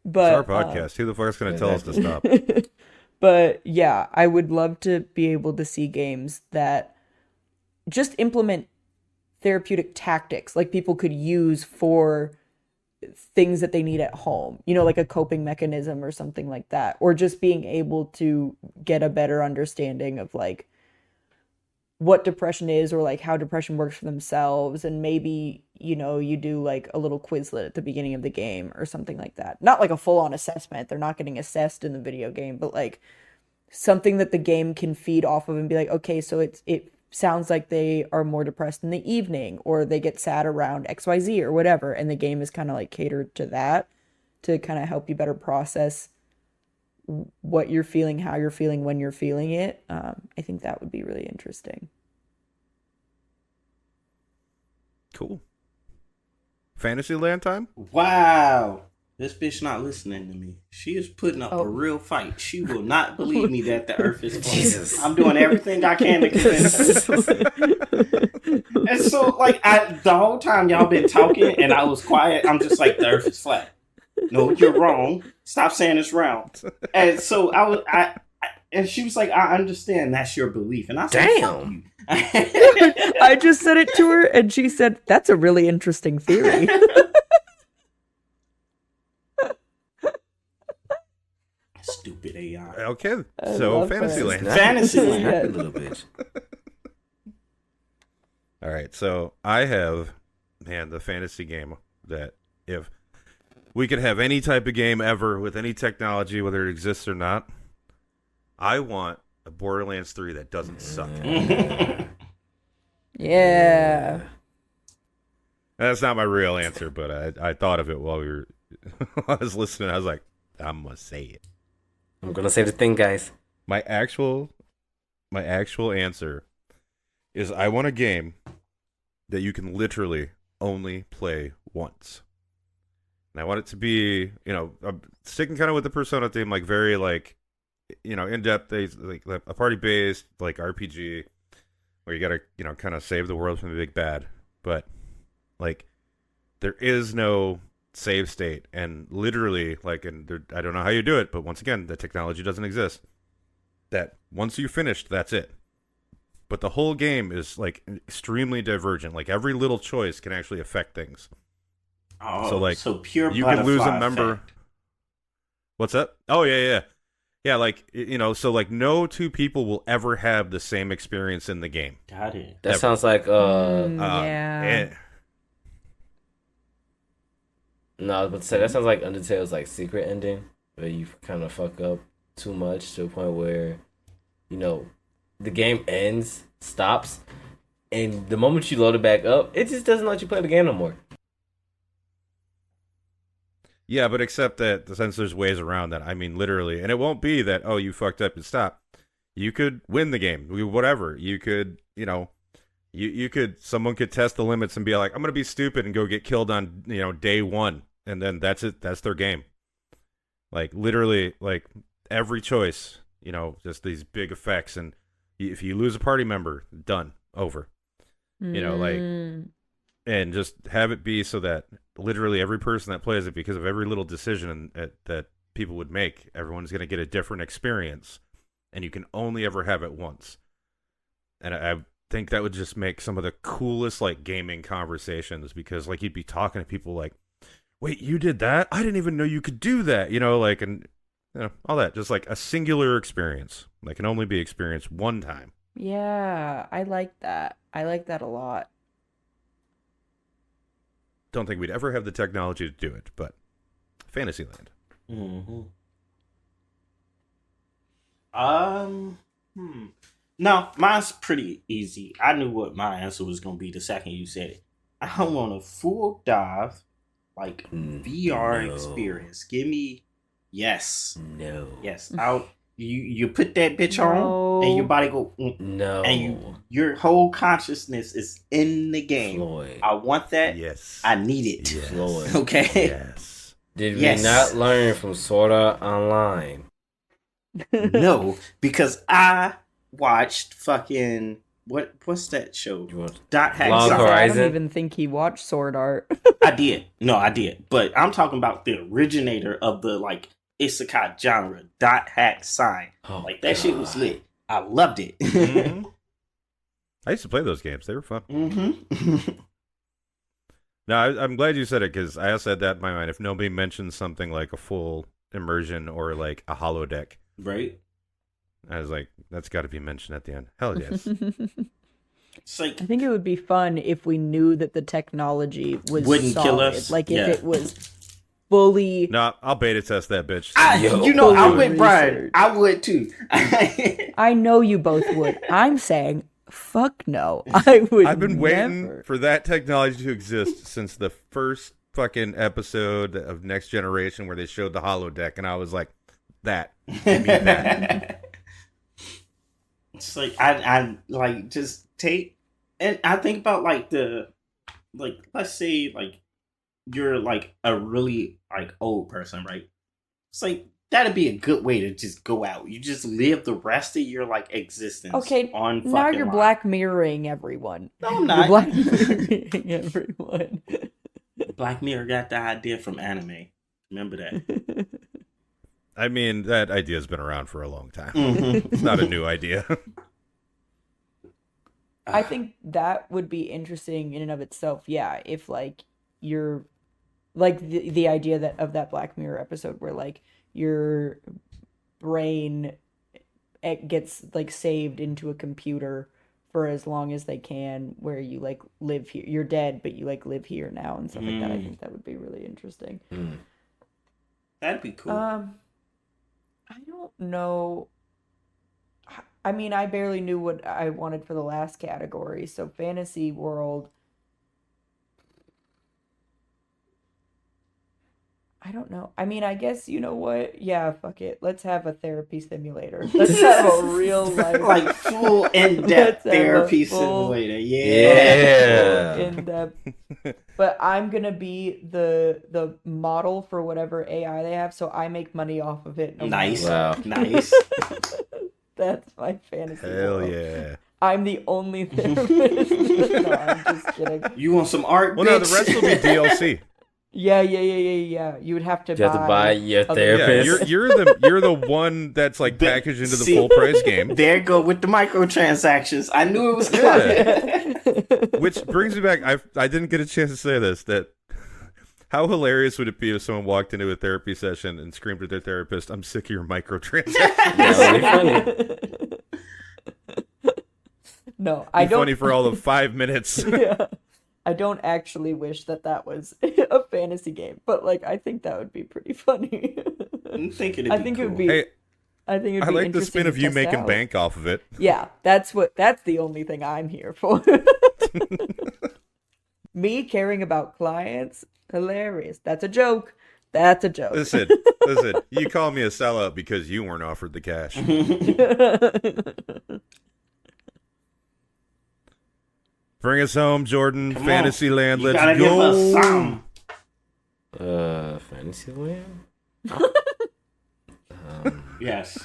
It's our podcast. Who the fuck is going to tell us to stop? But yeah, I would love to be able to see games that just implement therapeutic tactics like people could use for things that they need at home, you know, like a coping mechanism or something like that, or just being able to get a better understanding of like what depression is or like how depression works for themselves. And maybe, you know, you do like a little Quizlet at the beginning of the game or something like that. Not like a full-on assessment. They're not getting assessed in the video game, but like something that the game can feed off of and be like, okay, so it sounds like they are more depressed in the evening or they get sad around XYZ or whatever. And the game is kind of like catered to that to kind of help you better process what you're feeling, how you're feeling, when you're feeling it. I think that would be really interesting. Cool. Fantasyland time? Wow. This bitch not listening to me. She is putting up a real fight. She will not believe me that the earth is flat. Jesus. I'm doing everything I can to convince her. And so, like, the whole time y'all been talking and I was quiet, I'm just like, the earth is flat. No, you're wrong. Stop saying it's round. And so and she was like, I understand that's your belief. And I said, Damn. I just said it to her and she said, that's a really interesting theory. Stupid AI. Okay, I so love Fantasyland. Fantasyland. Happy little bitch. All right, so I have, the fantasy game that if we could have any type of game ever with any technology, whether it exists or not, I want a Borderlands 3 that doesn't suck. Yeah. That's not my real answer, but I thought of it while I was listening. I was like, I'm gonna say it. I'm gonna say the thing, guys. My actual answer is I want a game that you can literally only play once. And I want it to be, sticking kind of with the Persona theme, like very like, in-depth, like a party-based, like RPG, where you gotta, kind of save the world from the big bad. But like, there is no save state, and literally, like, I don't know how you do it, but once again, the technology doesn't exist. That once you finished, that's it. But the whole game is like extremely divergent. Like every little choice can actually affect things. Oh, so pure you can lose a butterfly member. effect. What's that? Oh yeah. Like so like no two people will ever have the same experience in the game. Got it. That sounds like Yeah. No, I was about to say that sounds like Undertale's like secret ending, where you kind of fuck up too much to a point where, the game stops, and the moment you load it back up, it just doesn't let you play the game no more. Yeah, but except that since there's ways around that, I mean, literally, and it won't be that, oh, you fucked up and stop. You could win the game, whatever. You could, someone could test the limits and be like, I'm going to be stupid and go get killed on, day one. And then that's it. That's their game. Like, literally, like, every choice, just these big effects. And if you lose a party member, done, over. And just have it be so that literally every person that plays it, because of every little decision that people would make, everyone's going to get a different experience, and you can only ever have it once. And I think that would just make some of the coolest like gaming conversations, because like you'd be talking to people like, wait, you did that? I didn't even know you could do that, and all that. Just like a singular experience that can only be experienced one time. Yeah, I like that. I like that a lot. Don't think we'd ever have the technology to do it, but Fantasyland. Mm-hmm. No, mine's pretty easy. I knew what my answer was gonna be the second you said it. I want a full dive, like VR experience. Give me, yes, yes. Out. You put that bitch on, and your body go and your whole consciousness is in the game. Floyd. I want that. Yes, I need it. Yes. Floyd. Okay. Yes. Did we not learn from Sword Art Online? No, because I watched fucking what's that show? Dot Hack. Long I Horizon? don't even think he watched Sword Art. I did. No, I did. But I'm talking about the originator of the like isekai genre, Dot Hack Sign. Oh, like that shit was lit. I loved it. Mm-hmm. I used to play those games. They were fun. Mm-hmm. No, I'm glad you said it because I also had that in my mind. If nobody mentions something like a full immersion or like a holodeck, Right. I was like, that's got to be mentioned at the end. Hell yes. It's like I think it would be fun if we knew that the technology was Wouldn't solid. kill us. Like Yeah. if it was fully. No, I'll beta test that bitch. I Fully would, Bryan. researched. I would too. I know you both would. I'm saying, fuck no. I would. I've been waiting never. for that technology to exist since the first fucking episode of Next Generation where they showed the holodeck, and I was like, that. Give me that. It's like I like just take, and I think about like let's say like you're like a really like old person, right? It's like that'd be a good way to just go out. You just live the rest of your like existence. Okay, on now fucking you're line. Black Mirroring everyone. No, I'm You're not. Black Mirroring everyone. Black Mirror got the idea from anime. Remember that. I mean, that idea's been around for a long time. Mhm. It's not a new idea. I think that would be interesting in and of itself. Yeah, if like you're like the idea that of that Black Mirror episode where like your brain it gets like saved into a computer for as long as they can, where you like live here. You're dead, but you like live here now and stuff like that. I think that would be really interesting. That'd be cool. I don't know. I mean, I barely knew what I wanted for the last category, so fantasy world. I don't know. I mean, I guess you know what? Yeah, fuck it. Let's have a therapy simulator. Let's have a real life, like full in-depth Let's have a therapy full- simulator. Yeah. in depth. But I'm gonna be the model for whatever AI they have, so I make money off of it. No matter Nice. Wow. Nice. That's my fantasy. Hell world. yeah. I'm the only therapist. No, I'm just kidding. You want some art? Well, no, bitch? the rest will be DLC. Yeah. You would have to You have to buy your other- Yeah, therapist. you're the one that's like packaged into the See? full price game. There go with the microtransactions. I knew it was coming. Which brings me back. I didn't get a chance to say this. That how hilarious would it be if someone walked into a therapy session and screamed at their therapist, "I'm sick of your microtransactions." That would be funny. No, I Be don't. funny for all of 5 minutes. Yeah. I don't actually wish that was a fantasy game, but like I think that would be pretty funny. I'm thinking I think it would be. Hey, I think it'd I be like the interesting spin to of you test making out. bank off of it. Yeah, that's the only thing I'm here for. Me caring about clients, hilarious. That's a joke. That's a joke. Listen, you call me a sellout because you weren't offered the cash. Bring us home, Jordan. Come on. Fantasyland, You let's gotta give us go. some. Fantasyland? Yes.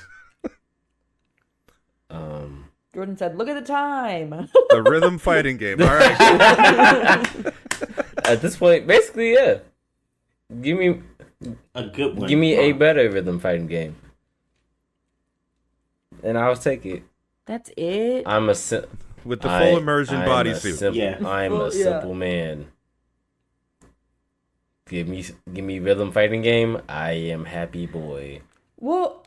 Jordan said, "Look at the time." The rhythm fighting game. All right. At this point, basically, yeah. Give me A good one. a better rhythm fighting game, and I'll take it. That's it. I'm a With the full immersion I'm a bodysuit. simple- Yeah. I'm Well, a yeah. simple man. Give me rhythm fighting game. I am happy boy. Well,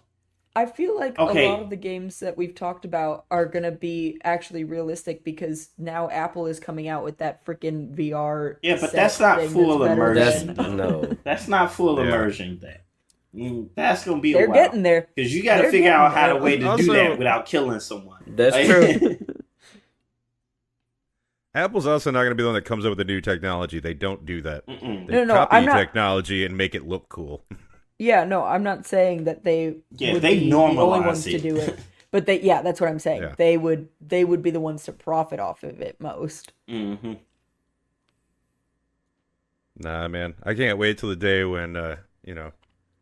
I feel like Okay. a lot of the games that we've talked about are gonna be actually realistic because now Apple is coming out with that freaking VR. Yeah, but set that's not thing full that's better That's immersion. than- no. That's not full Yeah. immersion. That's gonna be a They're while. getting there. Because you got to They're figure out getting how to way to do Also- that without killing someone. That's Like- true. Apple's also not going to be the one that comes up with a new technology. They don't do that. Mm-mm. They No, copy I'm not- technology and make it look cool. Yeah, no, I'm not saying that they Yeah, would they be the only normalize ones to it. do it. But that's what I'm saying. Yeah. They would be the ones to profit off of it most. Mm-hmm. Nah, man. I can't wait till the day when,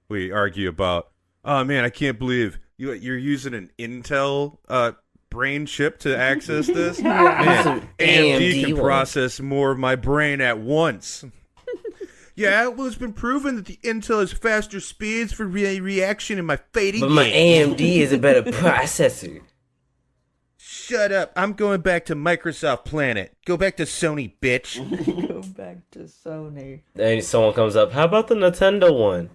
we argue about, oh, man, I can't believe you're using an Intel brain chip to access this. Man, AMD can one. process more of my brain at once. Yeah, well, it's been proven that the Intel has faster speeds for reaction in my fighting But my game. AMD is a better processor. Shut up. I'm going back to Microsoft Planet. Go back to Sony, bitch. Go back to Sony. Then someone comes up, how about the Nintendo one?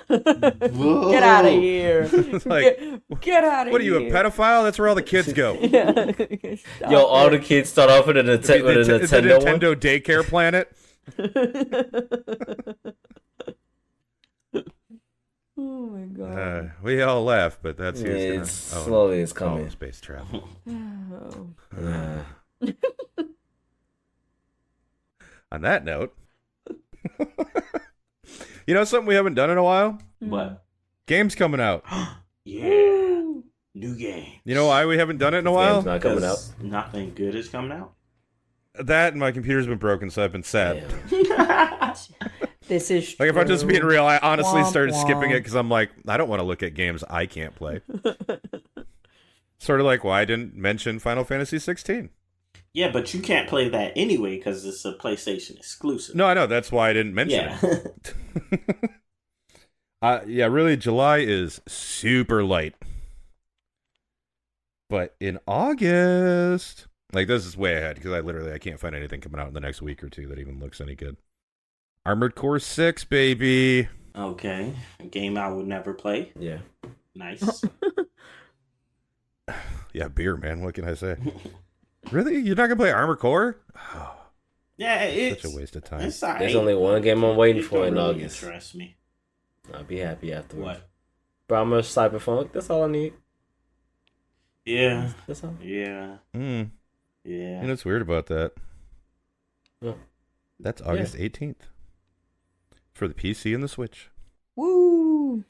Get out of here. Like, get out of here. What are you, a pedophile? That's where all the kids go. Stop Yo, all it. the kids start off with a, The Nintendo one. Nintendo Daycare Planet. Oh my god. We all laugh, but that's who's gonna... It's slowly it's coming. space travel. Oh. Yeah. On that note, you know something we haven't done in a while? What? Games coming out. Yeah. New game. You know why we haven't done it in a while? Game's not coming out. Nothing good is coming out. That and my computer's been broken, so I've been sad. Damn. This is Like, if I'm just being real, I honestly Womp started skipping womp. it because I'm like, I don't want to look at games I can't play. Sort of like why I didn't mention Final Fantasy 16. Yeah, but you can't play that anyway because it's a PlayStation exclusive. No, I know. That's why I didn't mention Yeah. it. Yeah, really, July is super light. But in August, like, this is way ahead because I can't find anything coming out in the next week or two that even looks any good. Armored Core 6, baby. Okay. A game I would never play. Yeah. Nice. Yeah, beer, man. What can I say? Really? You're not going to play Armored Core? Oh, Yeah, it's such a waste of time. It's all right. There's only one game I'm waiting It for don't in really August. interest me. I'll be happy afterwards. What? But I'm a Cyberpunk. That's all I need. Yeah. That's all. Yeah. Mm. Yeah. You know what's weird about that? Yeah. That's August 18th. For the PC and the Switch. Woo!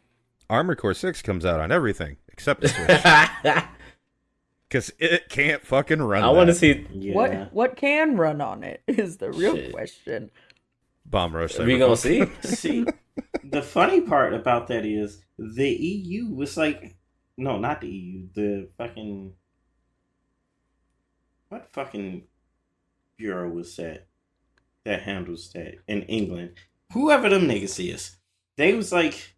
Armored Core 6 comes out on everything except the Switch. Because it can't fucking run I want to that. see. Yeah. What can run on it is the real Shit. question. Bomb Rush We gonna Cyberpunk. see. See, the funny part about that is the EU was like, no, not the EU, the fucking, what fucking bureau was that handles that in England? Whoever them niggas is, they was like,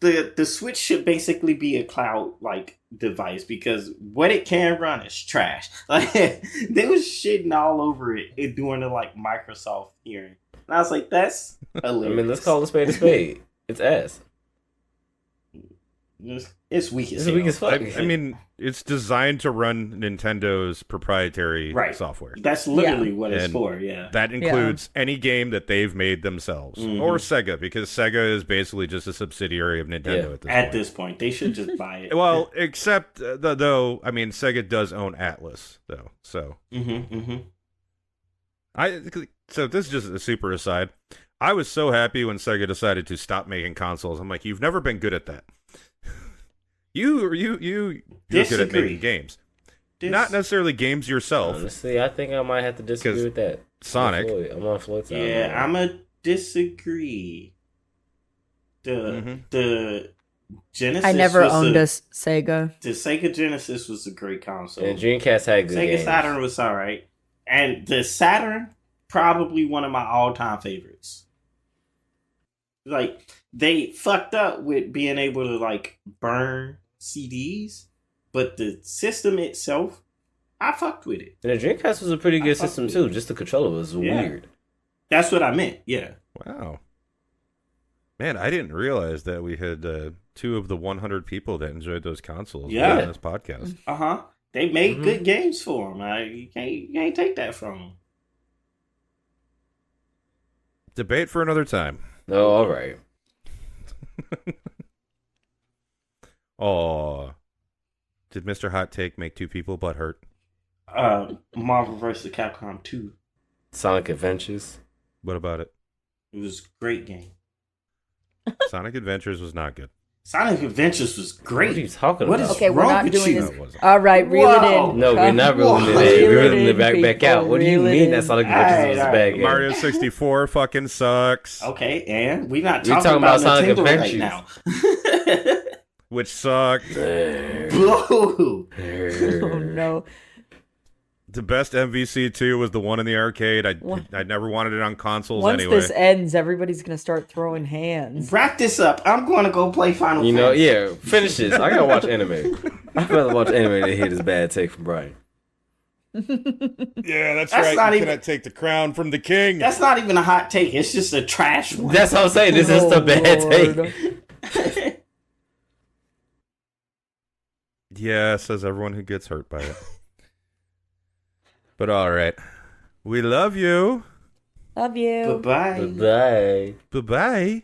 the Switch should basically be a cloud like device because what it can run is trash. Like they was shitting all over it during the like Microsoft hearing. And I was like, that's I hilarious. mean, let's call a spade a spade. It's ass. It's weak as It's hell. weak as fuck. I mean, it's designed to run Nintendo's proprietary Right. software. That's literally what it's And for, yeah. That includes any game that they've made themselves. Mhm. Or Sega, because Sega is basically just a subsidiary of Nintendo Yeah. at this point. They should just buy it. Well, except, though, I mean, Sega does own Atlas, though. So, mm-hmm. so this is just a super aside. I was so happy when Sega decided to stop making consoles. I'm like, you've never been good at that. You're good at Disagree. making games. Not necessarily games yourself. Honestly, I think I might have to disagree 'Cause with that. Sonic. I'm on Floyd's side. Yeah, I'm a disagree. The Genesis. I never was owned a Sega. The Sega Genesis was a great console. And Dreamcast had good Sega games. Saturn was alright, and the Saturn probably one of my all-time favorites. Like they fucked up with being able to like burn CDs, but the system itself, I fucked with it. And the Dreamcast was a pretty I good fuck system with too. Just the controller was Yeah. weird. That's what I meant. Yeah. Wow. Man, I didn't realize that we had 2 of the 100 people that enjoyed those consoles Yeah. on this podcast. They made good games for them. You can't take that from them. Debate for another time. No, all right. Oh, did Mr. Hot Take make 2 people butt hurt? Marvel vs. Capcom 2. Sonic Adventures. What about it? It was a great game. Sonic Adventures was not good. Sonic Adventures was great. What are you talking What about? is Okay, we're wrong not with doing you? this. No, it wasn't. All right, reel it Whoa. in. No, we're not reeling it in. Reel We're it reeling it back people, out. What do you reel it mean that in. Sonic Adventures was a Alright, bad game? Mario 64 fucking sucks. Okay, and we're not We talking, talking about about Sonic Nintendo right Adventures. now. Which sucked. Boo! Oh no. The best MVC2 was the one in the arcade. What? I never wanted it on consoles Once anyway. this ends, everybody's gonna start throwing hands. Wrap this up. I'm going to go play Final You know, Fantasy. yeah, finish this. I gotta watch anime. I'd rather watch anime than hear this bad take from Bryan. Yeah, that's, That's right. not You even- cannot take the crown from the king. That's not even a hot take. It's just a trash one. That's what I'm saying. This is the bad Lord. take. Yeah, says everyone who gets hurt by it. But all right. We love you. Love you. Bye-bye. Bye. Bye-bye.